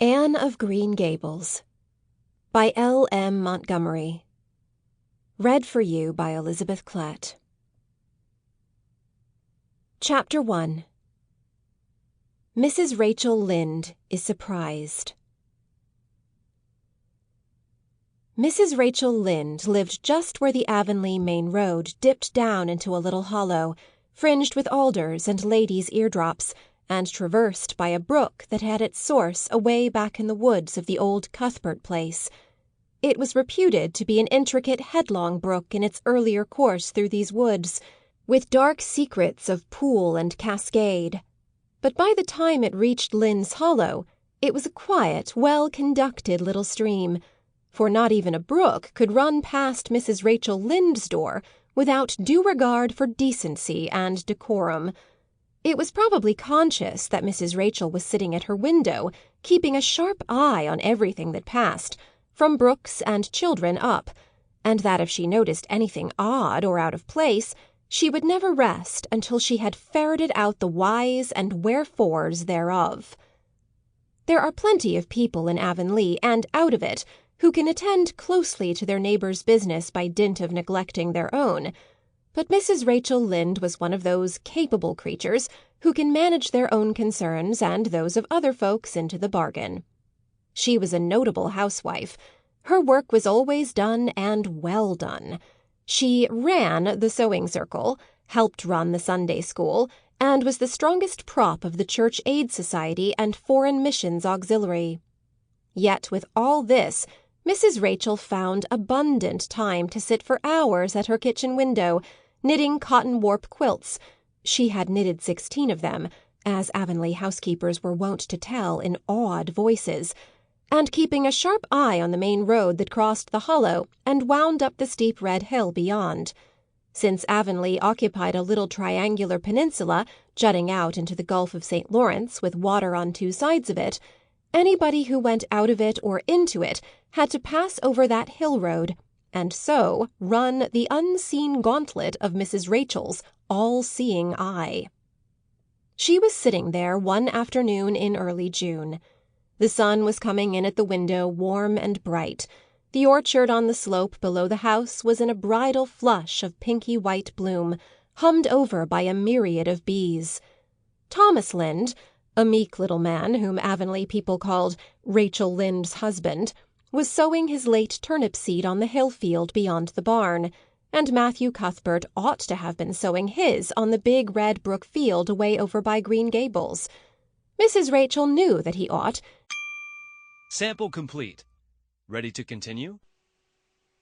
Anne of Green Gables by L. M. Montgomery. Read for you by Elizabeth Klett. Chapter 1. Mrs. Rachel Lynde is surprised. Mrs. Rachel Lynde lived just where the Avonlea main road dipped down into a little hollow, fringed with alders and ladies' eardrops, and traversed by a brook that had its source away back in the woods of the old Cuthbert place. It was reputed to be an intricate headlong brook in its earlier course through these woods, with dark secrets of pool and cascade. But by the time it reached Lynde's Hollow, it was a quiet, well-conducted little stream, for not even a brook could run past Mrs. Rachel Lynde's door without due regard for decency and decorum. It was probably conscious that Mrs. Rachel was sitting at her window, keeping a sharp eye on everything that passed, from brooks and children up, and that if she noticed anything odd or out of place, she would never rest until she had ferreted out the whys and wherefores thereof. There are plenty of people in Avonlea and out of it who can attend closely to their neighbours' business by dint of neglecting their own. But Mrs. Rachel Lynde was one of those capable creatures who can manage their own concerns and those of other folks into the bargain. She was a notable housewife. Her work was always done and well done. She ran the sewing circle, helped run the Sunday school, and was the strongest prop of the Church Aid Society and Foreign Missions Auxiliary. Yet with all this, Mrs. Rachel found abundant time to sit for hours at her kitchen window, knitting cotton warp quilts. She had knitted 16 of them, as Avonlea housekeepers were wont to tell in awed voices, and keeping a sharp eye on the main road that crossed the hollow and wound up the steep red hill beyond. Since Avonlea occupied a little triangular peninsula jutting out into the Gulf of St. Lawrence with water on two sides of it, anybody who went out of it or into it had to pass over that hill road, and so run the unseen gauntlet of Mrs. Rachel's all-seeing eye. She was sitting there one afternoon in early June. The sun was coming in at the window warm and bright. The orchard on the slope below the house was in a bridal flush of pinky-white bloom, hummed over by a myriad of bees. Thomas Lynde, a meek little man whom Avonlea people called Rachel Lynde's husband, was sowing his late turnip seed on the hill field beyond the barn, and Matthew Cuthbert ought to have been sowing his on the big Red Brook field away over by Green Gables. Mrs. Rachel knew that he ought. Sample complete. Ready to continue?